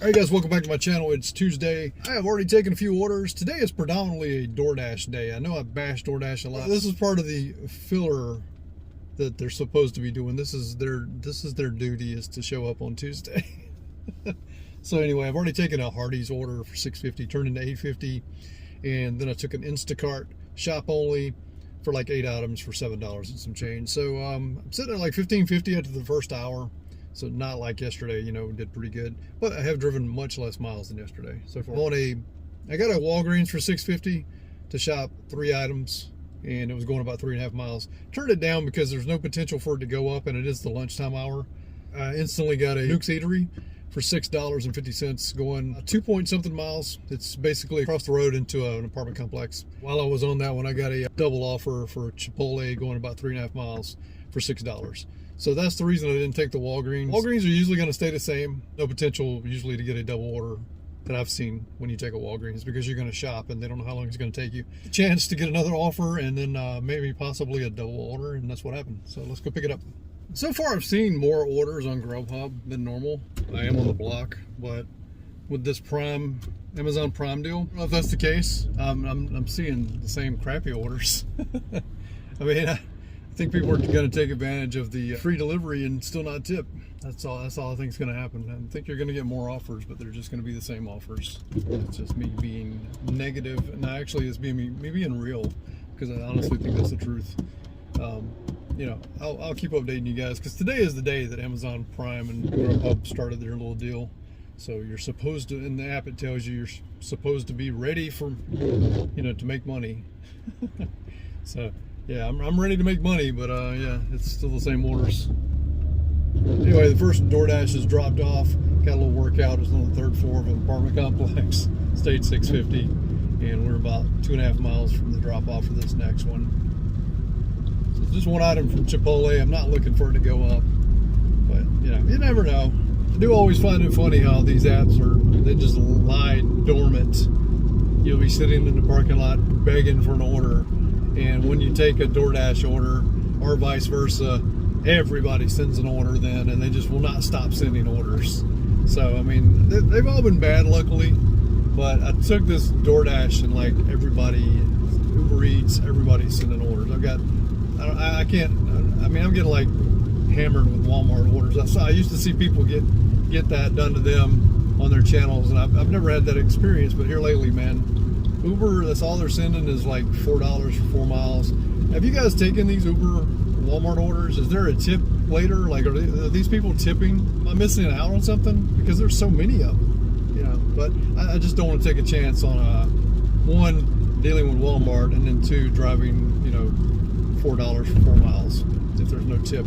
Alright guys, welcome back to my channel. It's Tuesday. I have already taken a few orders. Today is predominantly a DoorDash day. I know I bash DoorDash a lot. This is part of the filler that they're supposed to be doing. This is their duty, is to show up on Tuesday. So anyway, I've already taken a Hardee's order for $6.50, turned into $8.50, and then I took an Instacart shop only for like 8 items for $7 and some change. So I'm sitting at like $15.50 after the first hour. So not like yesterday, you know, did pretty good. But I have driven much less miles than yesterday so far. I got a Walgreens for $6.50 to shop 3 items, and it was going about 3.5 miles. Turned it down because there's no potential for it to go up, and it is the lunchtime hour. I instantly got a Nuke's Eatery for $6.50 going 2 point something miles. It's basically across the road into an apartment complex. While I was on that one, I got a double offer for Chipotle going about 3.5 miles for $6. So that's the reason I didn't take the Walgreens. Walgreens are usually going to stay the same. No potential usually to get a double order that I've seen when you take a Walgreens, because you're going to shop and they don't know how long it's going to take you. A chance to get another offer and then maybe possibly a double order, and that's what happened. So let's go pick it up. So far I've seen more orders on Grubhub than normal. I am on the block, but with this Amazon Prime deal, I don't know if that's the case. I'm seeing the same crappy orders. I mean, I think people are going to take advantage of the free delivery and still not tip. That's all I think is going to happen. I think you're going to get more offers, but they're just going to be the same offers. It's just me being negative. No, actually, it's me being real, because I honestly think that's the truth. You know, I'll keep updating you guys, because today is the day that Amazon Prime and Grubhub started their little deal. So you're supposed to, in the app it tells you you're supposed to be ready for, you know, to make money. So yeah, I'm ready to make money, but yeah, it's still the same orders. Anyway, the first DoorDash is dropped off. Got a little workout. It was on the 3rd floor of an apartment complex. Stayed $6.50, and we're about 2.5 miles from the drop off for this next one. So it's just one item from Chipotle. I'm not looking for it to go up, but you know, you never know. I do always find it funny how these apps they just lie dormant. You'll be sitting in the parking lot begging for an order, and when you take a DoorDash order or vice versa, everybody sends an order then, and they just will not stop sending orders. So I mean, they've all been bad, luckily, but I took this DoorDash and like everybody, Uber Eats, everybody's sending orders. I mean, I'm getting like hammered with Walmart orders. I used to see people get that done to them on their channels, and I've never had that experience, but here lately, man, Uber, that's all they're sending is like $4 for 4 miles. Have you guys taken these Uber Walmart orders? Is there a tip later? Like, are these people tipping? Am I missing out on something? Because there's so many of them, you know. But I just don't want to take a chance on one, dealing with Walmart, and then 2, driving, you know, $4 for 4 miles if there's no tip.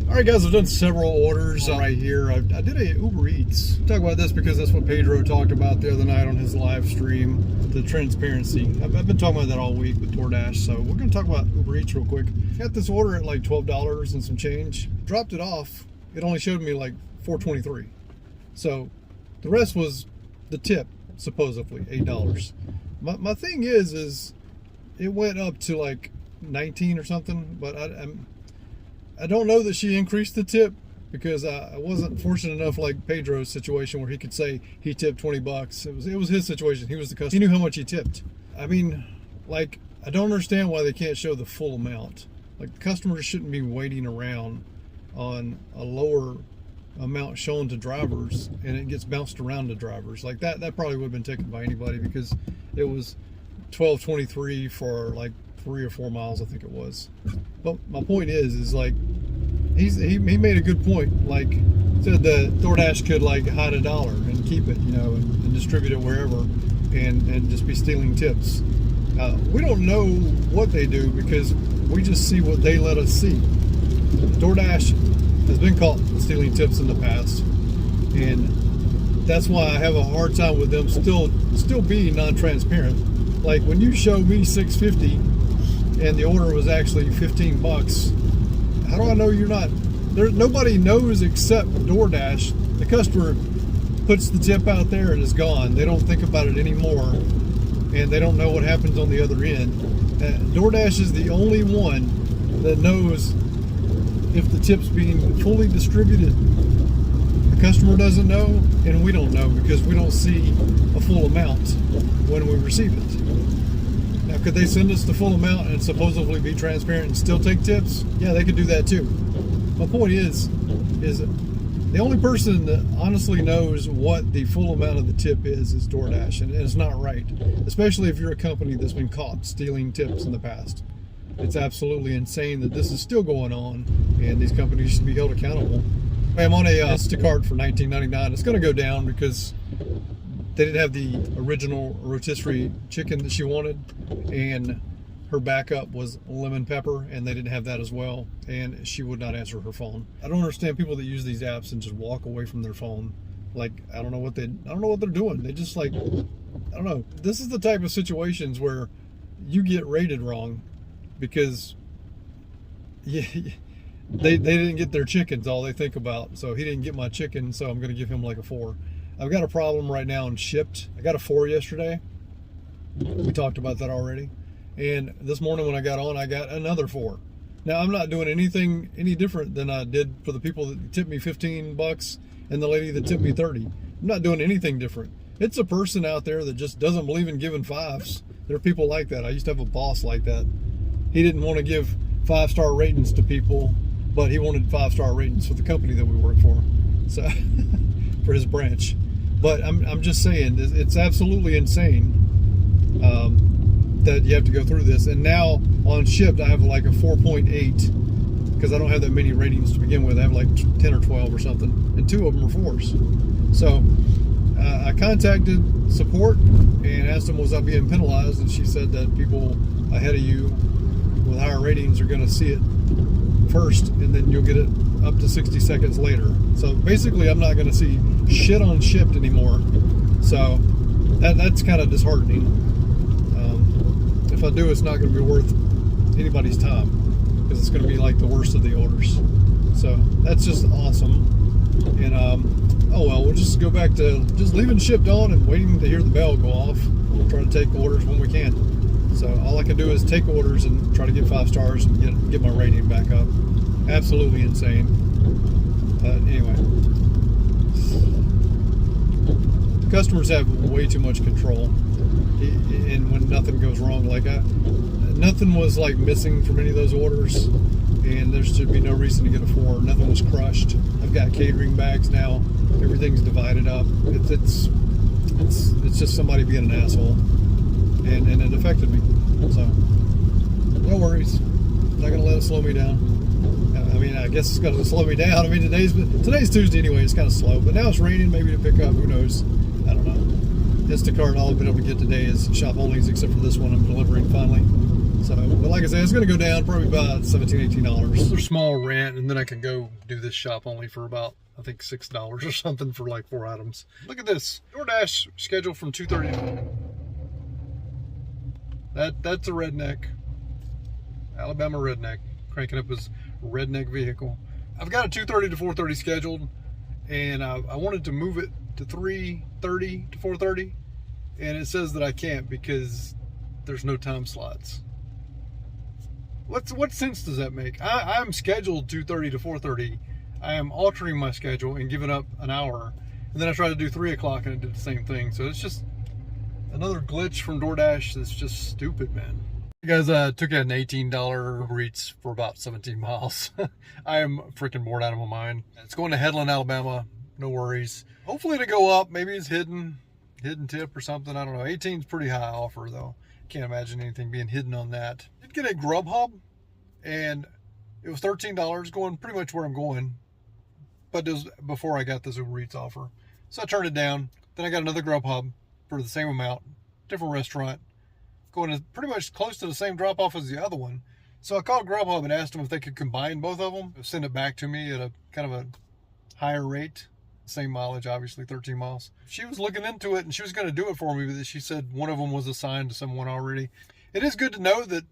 All right, guys, I've done several orders right here. I did a Uber Eats. Talk about this because that's what Pedro talked about the other night on his live stream, the transparency. I've been talking about that all week with DoorDash, so we're going to talk about Uber Eats real quick. Got this order at like $12 and some change. Dropped it off. It only showed me like $4.23. So the rest was the tip, supposedly $8. My thing is it went up to like 19 or something, but I don't know that she increased the tip, because I wasn't fortunate enough like Pedro's situation where he could say he tipped $20. It was his situation. He was the customer. He knew how much he tipped. I mean, like, I don't understand why they can't show the full amount. Like, customers shouldn't be waiting around on a lower amount shown to drivers and it gets bounced around to drivers. Like that probably would have been taken by anybody, because it was $12.23 for like 3 or 4 miles, I think it was. But my point is like, he made a good point. Like, said that DoorDash could like hide $1 and keep it, you know, and distribute it wherever, and just be stealing tips. We don't know what they do, because we just see what they let us see. DoorDash has been caught stealing tips in the past, and that's why I have a hard time with them still being non-transparent. Like, when you show me $6.50 and the order was actually $15, how do I know you're not? Nobody knows except DoorDash. The customer puts the tip out there and is gone. They don't think about it anymore, and they don't know what happens on the other end. DoorDash is the only one that knows if the tip's being fully distributed. The customer doesn't know, and we don't know because we don't see a full amount when we receive it. Now, could they send us the full amount and supposedly be transparent and still take tips? Yeah, they could do that too. My point is the only person that honestly knows what the full amount of the tip is DoorDash, and it's not right, especially if you're a company that's been caught stealing tips in the past. It's absolutely insane that this is still going on, and these companies should be held accountable. I'm on a Instacart for $19.99. It's going to go down because they didn't have the original rotisserie chicken that she wanted, and her backup was lemon pepper, and they didn't have that as well, and she would not answer her phone. I don't understand people that use these apps and just walk away from their phone. Like, I don't know what they're doing. They just, like, I don't know. This is the type of situations where you get rated wrong because they didn't get their chickens, all they think about. So he didn't get my chicken, so I'm going to give him like a 4. I've got a problem right now in Shipped. I got a 4 yesterday. We talked about that already. And this morning when I got on, I got another 4. Now, I'm not doing anything any different than I did for the people that tipped me $15 and the lady that tipped me 30. I'm not doing anything different. It's a person out there that just doesn't believe in giving 5s. There are people like that. I used to have a boss like that. He didn't want to give 5-star ratings to people, but he wanted 5-star ratings for the company that we work for. So, for his branch. But I'm just saying, it's absolutely insane that you have to go through this. And now on Shipped, I have like a 4.8 because I don't have that many ratings to begin with. I have like 10 or 12 or something, and 2 of them are 4s. So I contacted support and asked them, was I being penalized? And she said that people ahead of you with higher ratings are going to see it first, and then you'll get it up to 60 seconds later. So basically, I'm not going to see shit on Shipped anymore. So that's kind of disheartening. If I do, it's not going to be worth anybody's time because it's going to be like the worst of the orders. So that's just awesome. And oh well, we'll just go back to just leaving Shipped on and waiting to hear the bell go off. We'll try to take orders when we can. So all I can do is take orders and try to get 5 stars and get my rating back up. Absolutely insane. But anyway, customers have way too much control. And when nothing goes wrong, like nothing was like missing from any of those orders, and there should be no reason to get a 4. Nothing was crushed. I've got catering bags now. Everything's divided up. It's just somebody being an asshole, and it affected me. So no worries. Not gonna let it slow me down. I mean, I guess it's gonna slow me down. I mean, today's Tuesday anyway. It's kind of slow, but now it's raining. Maybe to pick up. Who knows? I don't know. Instacart, all I've been able to get today is shop onlys, except for this one I'm delivering finally. So, but like I said, it's going to go down probably about $17, $18. They're small Rant, and then I can go do this shop only for about, I think, $6 or something for like 4 items. Look at this. DoorDash scheduled from 2:30. That's a redneck. Alabama redneck. Cranking up his redneck vehicle. I've got a 2:30 to 4:30 scheduled, and I wanted to move it to 3:30 to 4:30, and it says that I can't because there's no time slots. What sense does that make? I'm scheduled 2:30 to 4:30. I am altering my schedule and giving up an hour, and then I try to do 3 o'clock and it did the same thing. So it's just another glitch from DoorDash that's just stupid, man. You guys, took out an $18 Uber Eats for about 17 miles. I am freaking bored out of my mind. It's going to Headland, Alabama. No worries. Hopefully it'll go up. Maybe it's hidden tip or something. I don't know. 18's pretty high offer though. Can't imagine anything being hidden on that. I did get a Grubhub, and it was $13, going pretty much where I'm going. But it was before I got this Uber Eats offer. So I turned it down. Then I got another Grubhub for the same amount, different restaurant, going to pretty much close to the same drop off as the other one. So I called Grubhub and asked them if they could combine both of them, send it back to me at a kind of a higher rate. Same mileage, obviously, 13 miles. She was looking into it, and she was going to do it for me, but she said one of them was assigned to someone already. It is good to know that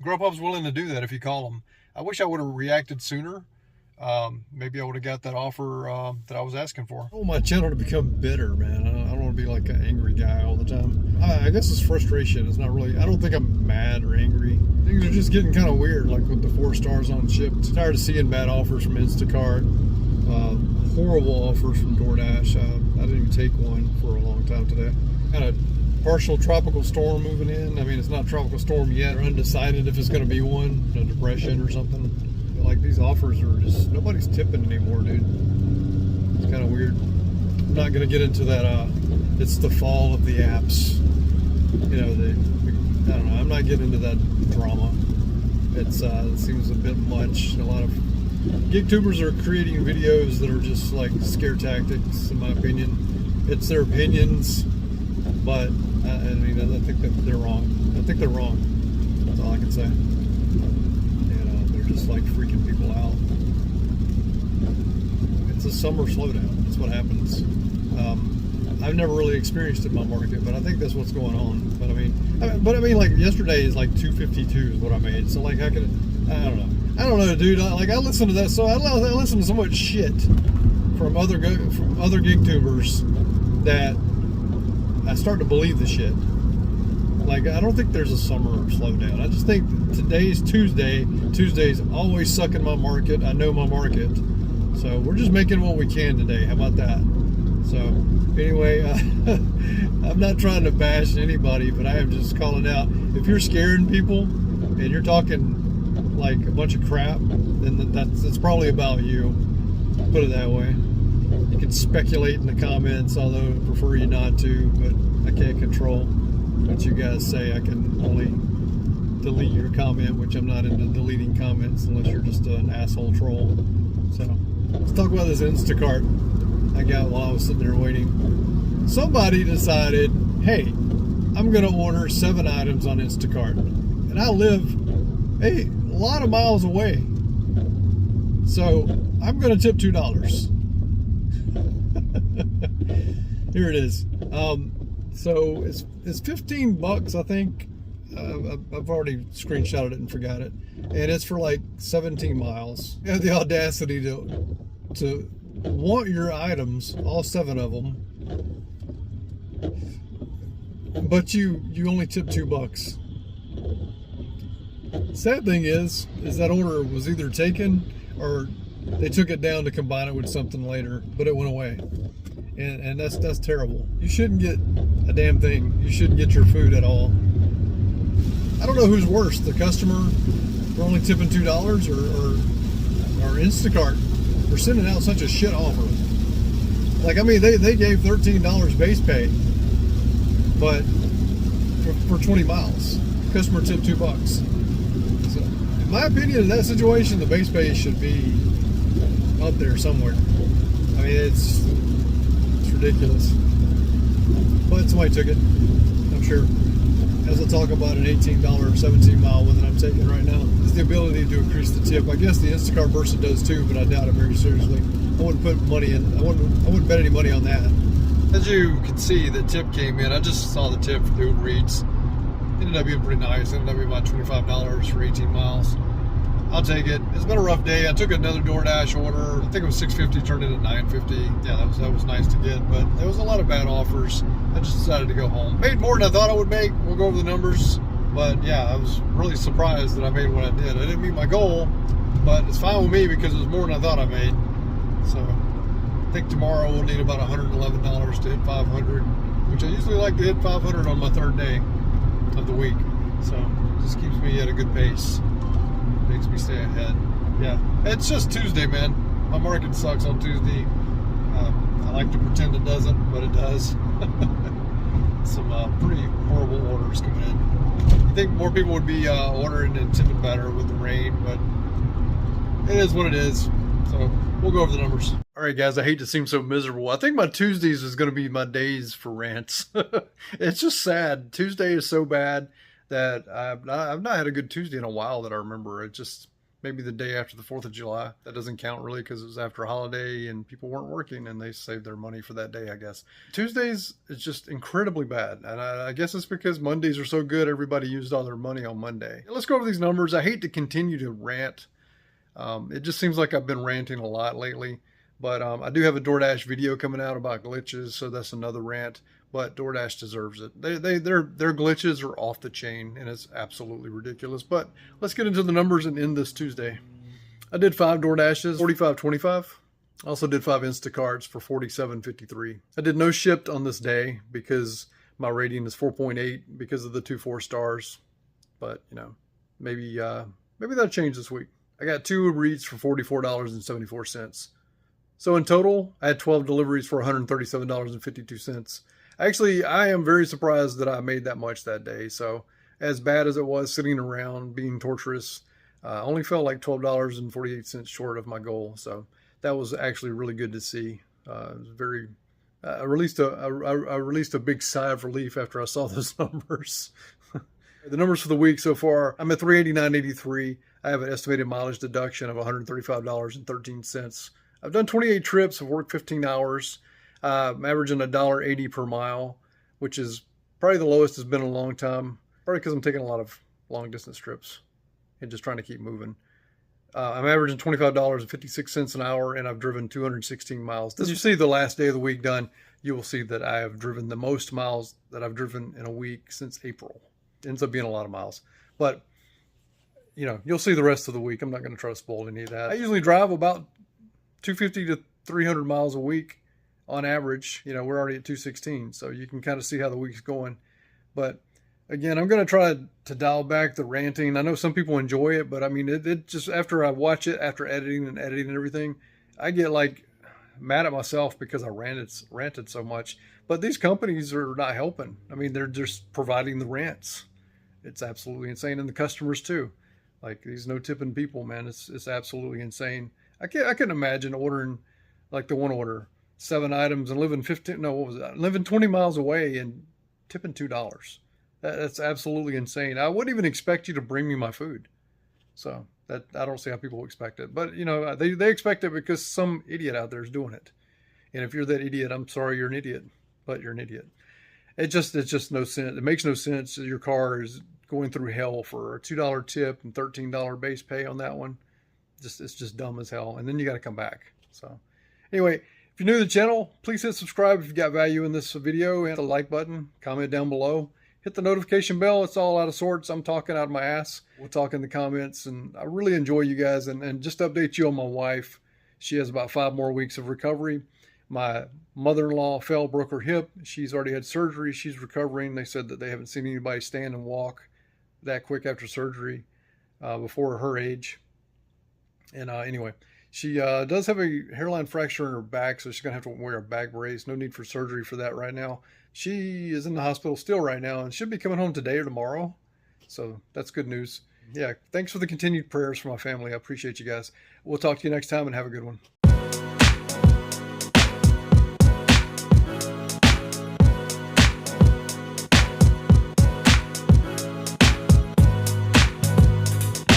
Grubhub's willing to do that if you call them. I wish I would have reacted sooner. Maybe I would have got that offer that I was asking for. I want my channel to become bitter, man. I don't want to be like an angry guy all the time. I guess it's frustration. It's not really, I don't think I'm mad or angry. Things are just getting kind of weird, like with the 4 stars on Shipped. Tired of seeing bad offers from Instacart. horrible offers from DoorDash. I didn't even take one for a long time today. Got a partial tropical storm moving in. I mean, it's not a tropical storm yet. They're undecided if it's going to be one, a depression or something. But like, these offers are just, nobody's tipping anymore, dude. It's kind of weird. I'm not going to get into that. It's the fall of the apps. You know, I don't know. I'm not getting into that drama. It seems a bit much. A lot of GigTubers are creating videos that are just like scare tactics, in my opinion. It's their opinions, but I mean, I think that they're wrong. I think they're wrong. That's all I can say. You know, they're just like freaking people out. It's a summer slowdown. That's what happens. I've never really experienced it in my market, but I think that's what's going on. But I mean, like yesterday is like 252 is what I made. So like, I don't know, dude. I listen to that. So I listen to so much shit from other GigTubers that I start to believe the shit. Like, I don't think there's a summer slowdown. I just think today's Tuesday. Tuesdays always suck in my market. I know my market. So we're just making what we can today. How about that? So anyway, I'm not trying to bash anybody, but I am just calling out. If you're scaring people and you're talking like a bunch of crap, then that's probably about you. Put it that way. You can speculate in the comments, although I prefer you not to, but I can't control what you guys say. I can only delete your comment, which I'm not into deleting comments unless you're just an asshole troll. So let's talk about this Instacart I got while I was sitting there waiting. Somebody decided, hey, I'm going to order 7 items on Instacart. And I live a lot of miles away. So I'm going to tip $2. Here it is. So it's 15 bucks, I think. I've already screenshotted it and forgot it. And it's for like 17 miles. You have the audacity to want your items, all 7 of them, but you only tip $2. Sad thing is that order was either taken or they took it down to combine it with something later, but it went away. And that's terrible. You shouldn't get a damn thing. You shouldn't get your food at all. I don't know who's worse, the customer for only tipping $2 or Instacart for sending out such a shit offer. Like, I mean, they gave $13 base pay, but for 20 miles, customer tipped $2. So, in my opinion, in that situation, the base pay should be up there somewhere. I mean, it's ridiculous. But somebody took it, I'm sure. As I talk about an $18 17-mile one that I'm taking right now, is the ability to increase the tip. I guess the Instacart person does too, but I doubt it very seriously. I wouldn't put money in. I wouldn't bet any money on that. As you can see, the tip came in. I just saw the tip for the Uber Eats. It ended up being pretty nice. It ended up being about $25 for 18 miles. I'll take it. It's been a rough day. I took another DoorDash order. I think it was $6.50, turned into $9.50. Yeah, that was nice to get, but there was a lot of bad offers. I just decided to go home. Made more than I thought I would make. We'll go over the numbers. But yeah, I was really surprised that I made what I did. I didn't meet my goal, but it's fine with me because it was more than I thought I made. So I think tomorrow we'll need about $111 to hit 500, which I usually like to hit 500 on my 3rd day of the week. So it just keeps me at a good pace. Makes me stay ahead. Yeah, it's just Tuesday, man. My market sucks on Tuesday. I like to pretend it doesn't, but it does. Some pretty horrible orders coming in. I think more people would be ordering and tipping better with the rain, but it is what it is. So we'll go over the numbers. All right, guys, I hate to seem so miserable. I think my Tuesdays is going to be my days for rants. It's just sad. Tuesday is so bad that I've not had a good Tuesday in a while that I remember. It just maybe the day after the 4th of July. That doesn't count really because it was after a holiday and people weren't working and they saved their money for that day, I guess. Tuesdays is just incredibly bad. And I guess it's because Mondays are so good, everybody used all their money on Monday. Let's go over these numbers. I hate to continue to rant. It just seems like I've been ranting a lot lately. But I do have a DoorDash video coming out about glitches, so that's another rant. But DoorDash deserves it. Their glitches are off the chain, and it's absolutely ridiculous. But let's get into the numbers and end this Tuesday. I did 5 DoorDashes, $45.25. I also did 5 Instacarts for $47.53. I did no shipped on this day because my rating is 4.8 because of the 2 4-stars. But, you know, maybe that'll change this week. I got 2 Uber Eats for $44.74. So in total, I had 12 deliveries for $137.52. Actually, I am very surprised that I made that much that day. So as bad as it was sitting around being torturous, I only felt like $12.48 short of my goal. So that was actually really good to see. It was very, I released a big sigh of relief after I saw those numbers. The numbers for the week so far, I'm at $389.83. I have an estimated mileage deduction of $135.13. I've done 28 trips. I've worked 15 hours. I'm averaging $1.80 per mile, which is probably the lowest it's been in a long time. Probably because I'm taking a lot of long distance trips and just trying to keep moving. I'm averaging $25.56 an hour, and I've driven 216 miles. As you see the last day of the week done, you will see that I have driven the most miles that I've driven in a week since April. It ends up being a lot of miles. But, you know, you'll see the rest of the week. I'm not going to try to spoil any of that. I usually drive about 250 to 300 miles a week on average. You know, we're already at 216, so you can kind of see how the week's going. But again, I'm going to try to dial back the ranting. I know some people enjoy it, but I mean, it just, after I watch it, after editing and everything, I get like mad at myself because I ranted so much. But these companies are not helping. I mean, they're just providing the rants. It's absolutely insane. And the customers too. Like these no tipping people, man, it's absolutely insane. I couldn't imagine ordering like the one order, 7 items and living 20 miles away and tipping $2. That's absolutely insane. I wouldn't even expect you to bring me my food. So that, I don't see how people expect it. But, you know, they expect it because some idiot out there is doing it. And if you're that idiot, I'm sorry you're an idiot, but you're an idiot. It's just no sense. It makes no sense. Your car is going through hell for a $2 tip and $13 base pay on that one. It's just dumb as hell. And then you got to come back. So anyway, if you're new to the channel, please hit subscribe if you got value in this video, and the like button, comment down below. Hit the notification bell. It's all out of sorts. I'm talking out of my ass. We'll talk in the comments, and I really enjoy you guys. And just to update you on my wife, she has about 5 more weeks of recovery. My mother-in-law broke her hip. She's already had surgery. She's recovering. They said that they haven't seen anybody stand and walk that quick after surgery before her age. And anyway, she does have a hairline fracture in her back, so she's going to have to wear a back brace. No need for surgery for that right now. She is in the hospital still right now and should be coming home today or tomorrow. So that's good news. Yeah, thanks for the continued prayers for my family. I appreciate you guys. We'll talk to you next time, and have a good one.